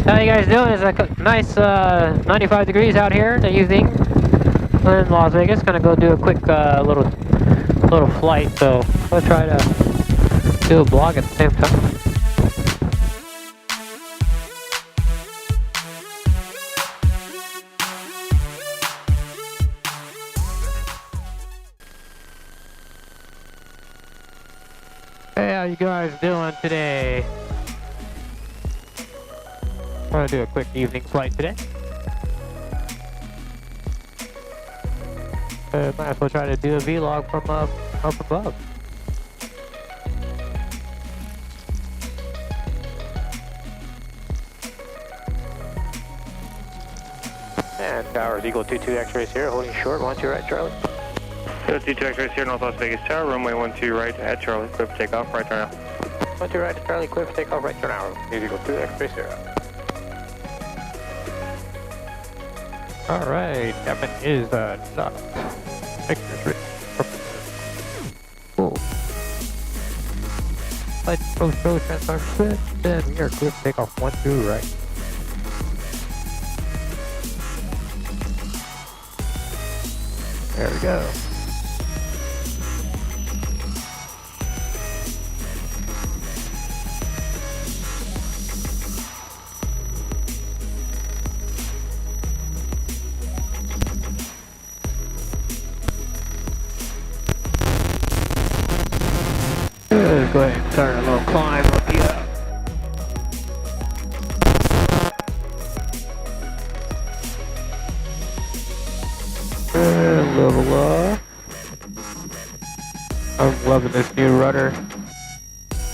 How you guys doing? It's a nice 95 degrees out here in the evening in Las Vegas. Gonna go do a quick little flight, so we'll try to do a vlog at the same time. Hey, how you guys doing today? I'm gonna do a quick evening flight today. Might as well try to do a vlog from up above. And towers Eagle 22 X-rays here, holding short, 12 right, Charlie. 22 X-rays here, North Las Vegas Tower, runway 12 right at Charlie, clear for takeoff, right turn out. 12 right at Charlie, clear for takeoff, right turn out. Eagle 2 X-rays here. Alright, cabin is docked. X-ray. Cool. Flight approach, transfer set, and we are clear for takeoff, 12 right. There we go. Let's go ahead and start a little climb up here. And level up. I'm loving this new rudder.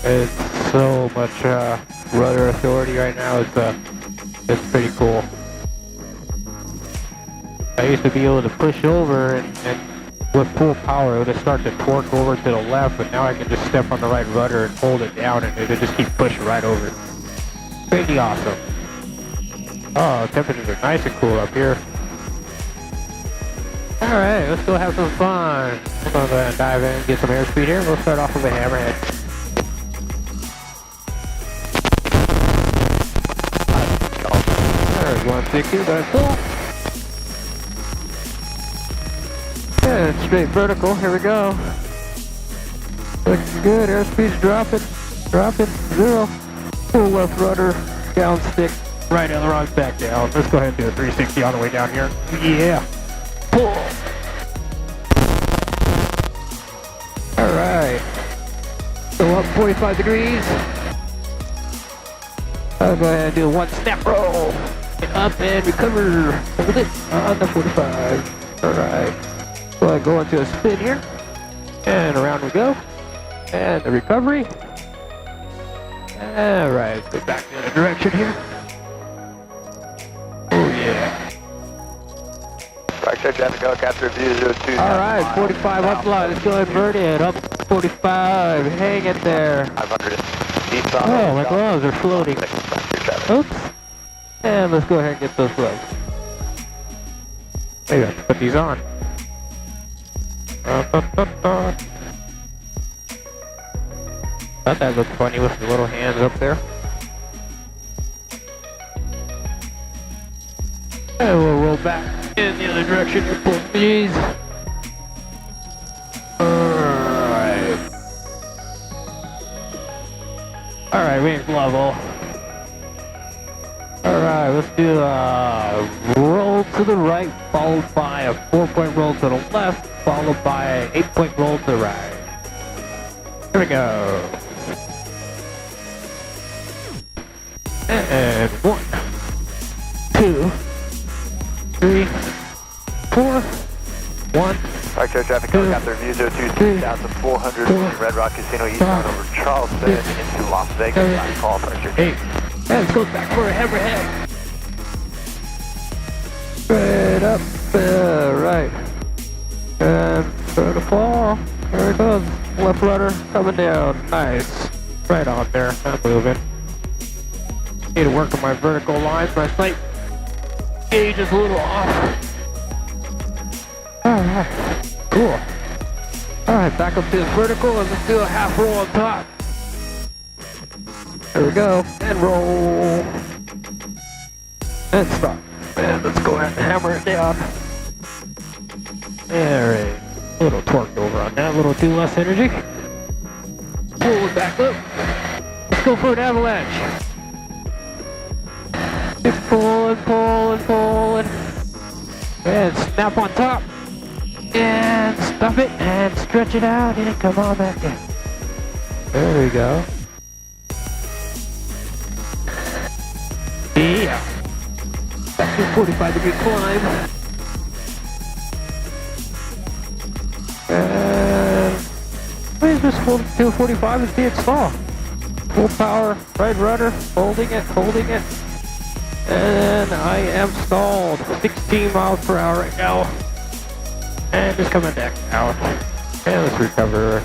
It's so much rudder authority right now. It's pretty cool. I used to be able to push over and with full power, it would start to torque over to the left, but now I can just step on the right rudder and hold it down and it'll just keep pushing right over. Pretty awesome. Oh, temperatures are nice and cool up here. Alright, let's go have some fun. We're going to go ahead and dive in and get some airspeed here. We'll start off with a hammerhead. There's 160, that's cool. And straight vertical, here we go. Looking good, airspeed's dropping, 0. Full left rudder, down stick, right aileron's back down. Let's go ahead and do a 360 on the way down here. Yeah, pull. Alright, go up 45 degrees. I'll go ahead and do one snap roll. Get up and recover. Hold it on the 45. Alright. So I go into a spin here, and around we go, and the recovery. Alright, let's go back the other direction here. Oh yeah. Roger, traffic helicopter view 02. Alright, 45 up line, let's go invert it, up 45, hang it there. 500 east on. Oh, my gloves are floating. Oops. And let's go ahead and get those gloves. Maybe I have to put these on. Thought that looked funny with the little hands up there. And we'll roll back in the other direction and pull these. Alright. Alright, we ain't level. Alright, let's do a roll to the right, followed by a 4-point roll to the left, followed by an 8-point roll to the right. Here we go. And 1, 2, 3, 4, 1. Roger, traffic helicopter view 02, down to 400 Red Rock Casino eastbound over Charleston into Las Vegas. Last call, pressure 8. And let's go back for a hammerhead. Straight up, right. And start to fall. There it goes. Left rudder coming down. Nice. Right on there. Not moving. Need to work on my vertical lines. My sight gauge is a little off. Alright. Cool. Alright, back up to this vertical and let's do a half roll on top. There we go. And roll. And stop. And let's go ahead and hammer it down. Alright. A little torque over on that, a little too less energy. Pull it back up. Let's go for an avalanche. Just pull and pull and pull and snap on top. And stop it and stretch it out and come on back in. There we go. Yeah. Back to 45-degree climb. And please just hold 245 and see it stall. Full power, right rudder, holding it. And I am stalled. 16 miles per hour right now. And just coming back out. And let's recover.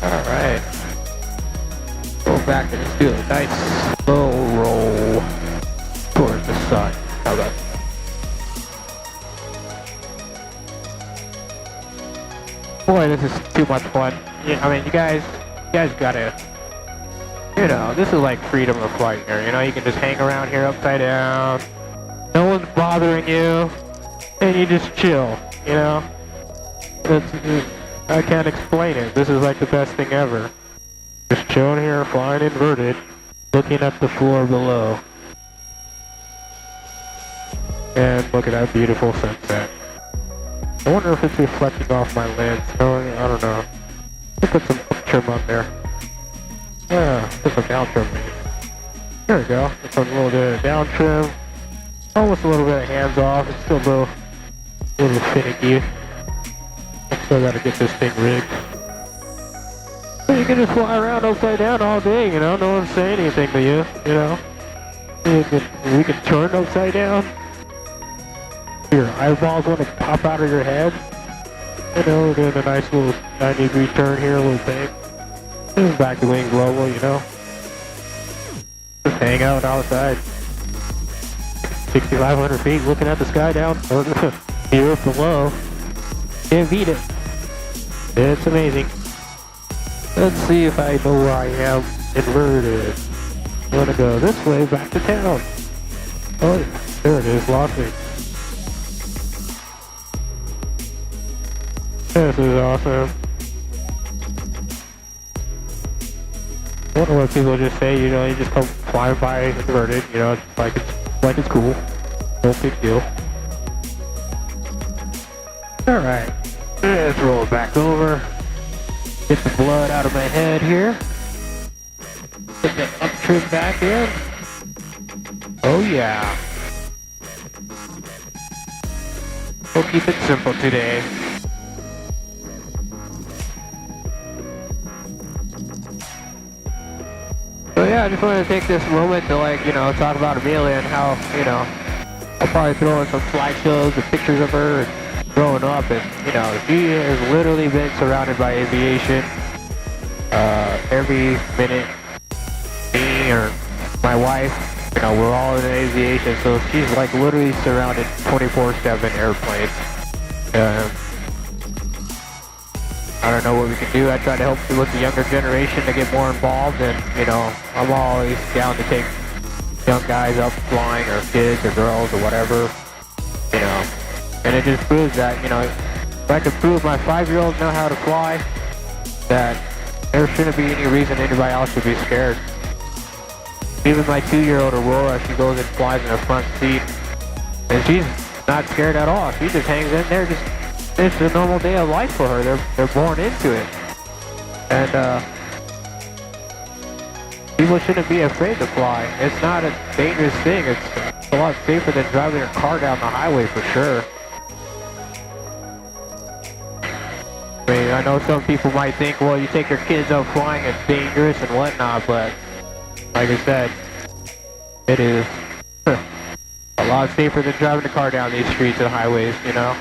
Alright. Go back and just do a nice slow roll towards the sun. How about that? Boy, this is too much fun. Yeah, I mean, you guys gotta, you know, this is like freedom of flight here. You know, you can just hang around here upside down. No one's bothering you. And you just chill, you know? I can't explain it. This is like the best thing ever. Just chilling here, flying inverted, looking at the floor below. And look at that beautiful sunset. I wonder if it's reflecting off my lens. I don't know. Let's put some trim on there. Yeah, put some down trim. There we go. Put a little bit of down trim. Almost a little bit of hands off. It's still a little finicky. I still gotta get this thing rigged. So you can just fly around upside down all day, you know? No one's saying anything to you, you know? We can turn upside down. Your eyeballs want to pop out of your head. You know, we're doing a nice little 90-degree turn here, a little thing. Just back to wings level, you know. Just hang out outside. 6,500 feet, looking at the sky down here below. Can't beat it. It's amazing. Let's see if I know where I am inverted. I'm gonna go this way back to town. Oh, there it is, lost me. This is awesome. I wonder what people just say, you know, you just come flying by inverted, you know, it's like it's cool. No big deal. Alright. Let's roll it back over. Get the blood out of my head here. Get the up trim back in. Oh yeah. We'll keep it simple today. So yeah, I just wanted to take this moment to, like, you know, talk about Amelia and how, you know, I'll probably throw in some slideshows and pictures of her and growing up, and, you know, she has literally been surrounded by aviation every minute. Me or my wife, you know, we're all in aviation, so she's like literally surrounded 24/7 airplanes. I don't know what we can do. I try to help with the younger generation to get more involved, and, you know, I'm always down to take young guys up flying, or kids or girls or whatever, you know. And it just proves that, you know, if I can prove my 5-year-olds know how to fly, that there shouldn't be any reason anybody else should be scared. Even my 2-year-old Aurora, she goes and flies in the front seat, and she's not scared at all. She just hangs in there, it's a normal day of life for her. They're born into it. And people shouldn't be afraid to fly. It's not a dangerous thing. It's a lot safer than driving your car down the highway for sure. I mean, I know some people might think, well, you take your kids out flying, it's dangerous and whatnot, but like I said, it is a lot safer than driving a car down these streets and highways, you know?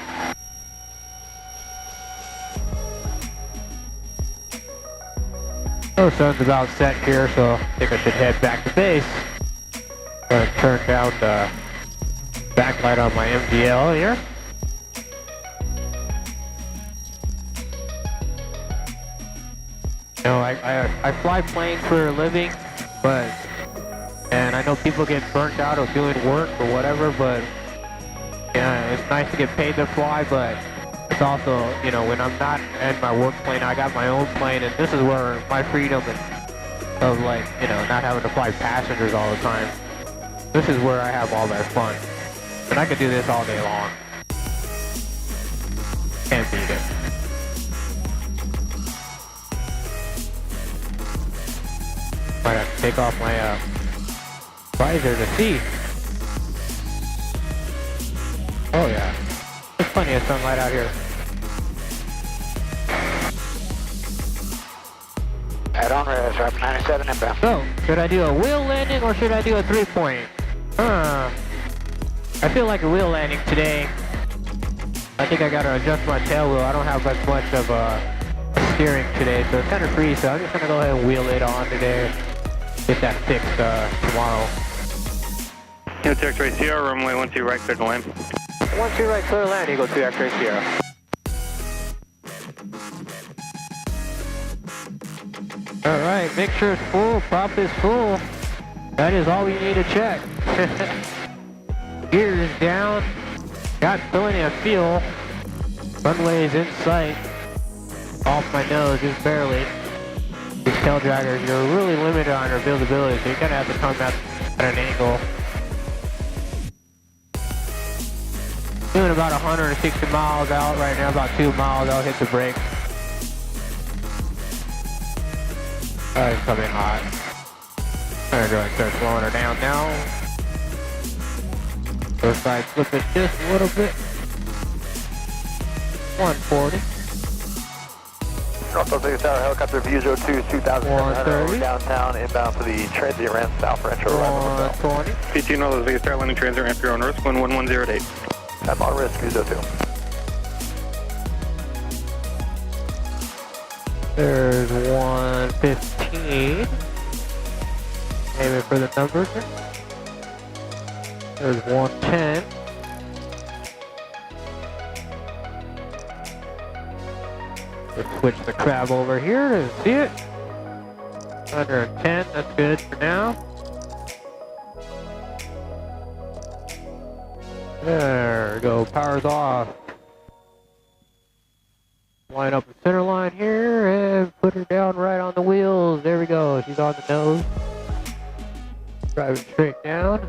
The sun's about set here, so I think I should head back to base. I'm gonna turn down the backlight on my MDL here. know, I fly planes for a living, and I know people get burnt out of doing work or whatever, but yeah, it's nice to get paid to fly, but it's also, you know, when I'm not in my work plane, I got my own plane, and this is where my freedom of, like, you know, not having to fly passengers all the time. This is where I have all that fun. And I could do this all day long. Can't beat it. Might have to take off my visor to see. Oh yeah. There's plenty of sunlight out here. Head on res, Rapid 97 inbound. So, should I do a wheel landing or should I do a 3-point? I feel like a wheel landing today. I think I gotta adjust my tail wheel. I don't have as much of steering today, so it's kind of free, so I'm just gonna go ahead and wheel it on today. Get that fixed tomorrow. Eagle 2 X-ray Sierra, runway 12 right, clear to land. 12 right, clear to land, Eagle 2 X-ray Sierra. Alright, make sure it's full, prop is full. That is all we need to check. Gears down, got plenty of fuel. Runway is in sight. Off my nose, just barely. These tail draggers, you're really limited on your visibility, so you kind of have to come at an angle. Doing about 160 miles out right now, about 2 miles, I'll hit the brakes. Oh, it's coming hot. I'm gonna go and start slowing her down now. First side slipping just a little bit. 140. Northwest Vegas Tower helicopter VLOG2 2700 downtown, inbound for the transient ramp, South Rancho. 120. PT Northwest Vegas Tower landing transient ramp, your own risk, 11108. I'm on risk, VLOG2. There's 115. Aiming for the numbers here. There's 110. Let's switch the crab over here to see it. 110, that's good for now. There we go, power's off. Line up the center line here and put her down right on the wheels. There we go, she's on the nose. Driving straight down.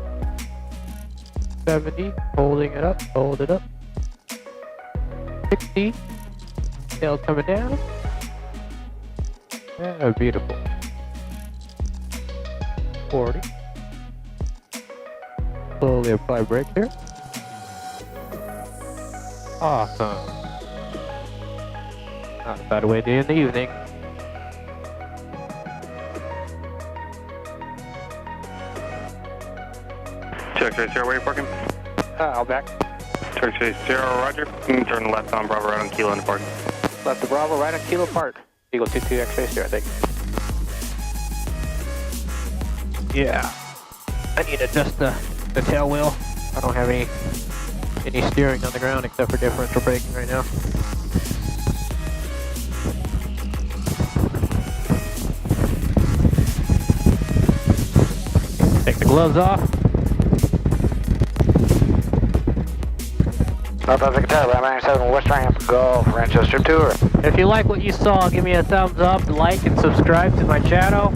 70, holding it up, hold it up. 60, tail coming down. Yeah, beautiful. 40. Slowly apply brake here. Awesome. Not a bad way to end the evening. X-ray Sierra, where are you parking? I'll back. X-ray Sierra, roger. You can turn left on Bravo, right on Kilo in the park. Left to Bravo, right on Kilo Park. Eagle 22 X-ray Sierra, thank you. Yeah. I need to adjust the tail wheel. I don't have any steering on the ground except for differential braking right now. Take the gloves off. Northwest Vegas Tower, 97 West Ramp, Golf, Rancho Strip Tour. If you like what you saw, give me a thumbs up, like, and subscribe to my channel.